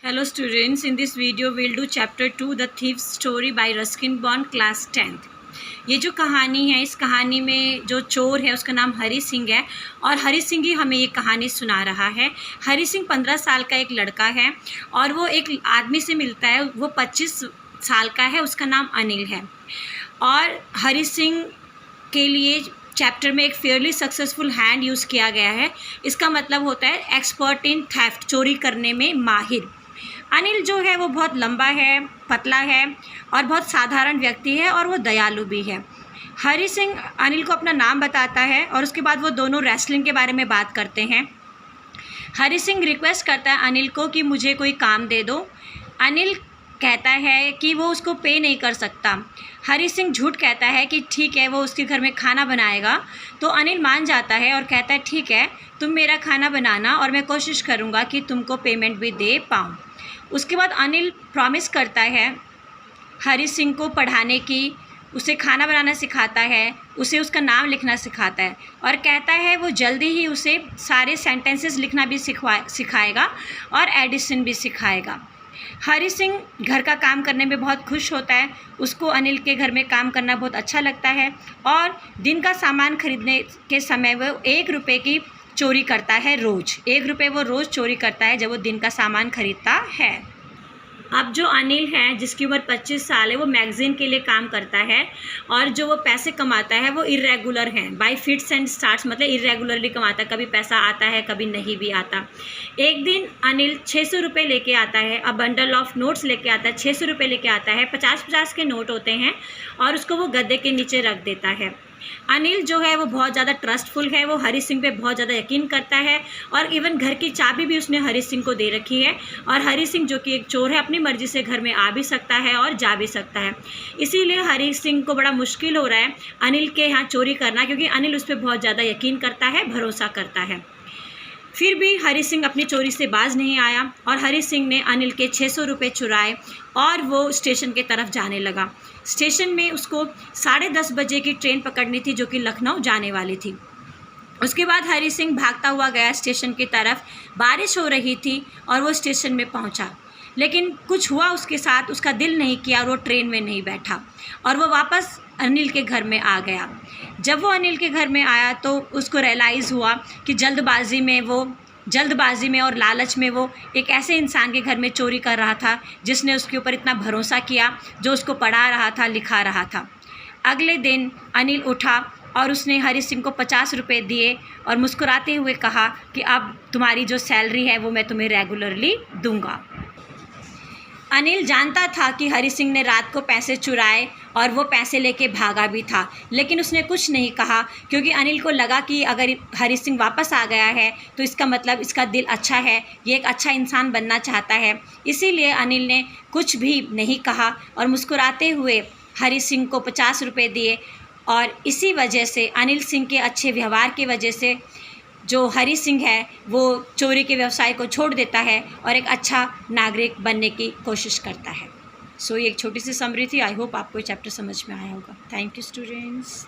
Hello students, in this video we'll do chapter 2 The Thief's Story by Ruskin Bond class 10th। ये जो कहानी है, इस कहानी में जो चोर है उसका नाम हरी सिंह है और हरी सिंह ही हमें ये कहानी सुना रहा है। हरी सिंह 15 साल का एक लड़का है और वो एक आदमी से मिलता है, वो 25 साल का है, उसका नाम अनिल है। और हरी सिंह के लिए चैप्टर में एक फेयरली सक्सेसफुल हैंड यूज़ किया गया है। इसका मतलब होता है एक्सपर्ट इन थेफ्ट, चोरी करने में माहिर। अनिल जो है वो बहुत लंबा है, पतला है और बहुत साधारण व्यक्ति है और वो दयालु भी है। हरी सिंह अनिल को अपना नाम बताता है और उसके बाद वो दोनों रेसलिंग के बारे में बात करते हैं। हरी सिंह रिक्वेस्ट करता है अनिल को कि मुझे कोई काम दे दो। अनिल कहता है कि वो उसको पे नहीं कर सकता। हरी सिंह झूठ कहता है कि ठीक है, वो उसके घर में खाना बनाएगा। तो अनिल मान जाता है और कहता है ठीक है, तुम मेरा खाना बनाना और मैं कोशिश करूँगा कि तुमको पेमेंट भी दे पाऊँ। उसके बाद अनिल प्रॉमिस करता है हरी सिंह को पढ़ाने की, उसे खाना बनाना सिखाता है, उसे उसका नाम लिखना सिखाता है और कहता है वो जल्दी ही उसे सारे सेंटेंसेस लिखना भी सिखाएगा और एडिशन भी सिखाएगा। हरी सिंह घर का काम करने में बहुत खुश होता है। उसको अनिल के घर में काम करना बहुत अच्छा लगता है और दिन का सामान खरीदने के समय वो 1 रुपये की चोरी करता है रोज़। 1 रुपये वो रोज़ चोरी करता है जब वो दिन का सामान खरीदता है। अब जो अनिल है, जिसकी उम्र 25 साल है, वो मैगज़ीन के लिए काम करता है और जो वो पैसे कमाता है वो इरेगुलर हैं, बाय फिट्स एंड स्टार्ट्स, मतलब इरेगुलरली कमाता है। कभी पैसा आता है, कभी नहीं भी आता। एक दिन अनिल 600 रुपये लेके आता है, अब बंडल ऑफ नोट्स लेके आता है, 600 रुपये लेके आता है। 50-50 के नोट होते हैं और उसको वो गद्दे के नीचे रख देता है। अनिल जो है वो बहुत ज़्यादा ट्रस्टफुल है, वो हरी सिंह पे बहुत ज़्यादा यकीन करता है और इवन घर की चाबी भी उसने हरी सिंह को दे रखी है। और हरी सिंह जो कि एक चोर है, अपनी मर्ज़ी से घर में आ भी सकता है और जा भी सकता है। इसीलिए हरी सिंह को बड़ा मुश्किल हो रहा है अनिल के यहाँ चोरी करना, क्योंकि अनिल उस पर बहुत ज़्यादा यकीन करता है, भरोसा करता है। फिर भी हरी सिंह अपनी चोरी से बाज नहीं आया और हरी सिंह ने अनिल के 600 रुपये चुराए और वो स्टेशन के तरफ जाने लगा। स्टेशन में उसको 10:30 बजे की ट्रेन पकड़नी थी जो कि लखनऊ जाने वाली थी। उसके बाद हरी सिंह भागता हुआ गया स्टेशन की तरफ। बारिश हो रही थी और वो स्टेशन में पहुंचा, लेकिन कुछ हुआ उसके साथ, उसका दिल नहीं किया और वो ट्रेन में नहीं बैठा और वो वापस अनिल के घर में आ गया। जब वो अनिल के घर में आया तो उसको रियलाइज़ हुआ कि जल्दबाजी में और लालच में वो एक ऐसे इंसान के घर में चोरी कर रहा था जिसने उसके ऊपर इतना भरोसा किया, जो उसको पढ़ा रहा था, लिखा रहा था। अगले दिन अनिल उठा और उसने हरी सिंह को 50 रुपये दिए और मुस्कुराते हुए कहा कि अब तुम्हारी जो सैलरी है वो मैं तुम्हें रेगुलरली दूंगा। अनिल जानता था कि हरी सिंह ने रात को पैसे चुराए और वो पैसे लेके भागा भी था, लेकिन उसने कुछ नहीं कहा क्योंकि अनिल को लगा कि अगर हरी सिंह वापस आ गया है तो इसका मतलब इसका दिल अच्छा है, ये एक अच्छा इंसान बनना चाहता है। इसीलिए अनिल ने कुछ भी नहीं कहा और मुस्कुराते हुए हरी सिंह को 50 रुपये दिए। और इसी वजह से, अनिल सिंह के अच्छे व्यवहार की वजह से, जो हरी सिंह है वो चोरी के व्यवसाय को छोड़ देता है और एक अच्छा नागरिक बनने की कोशिश करता है। सो ये एक छोटी सी समरी थी। आई होप आपको ये चैप्टर समझ में आया होगा। Thank you students.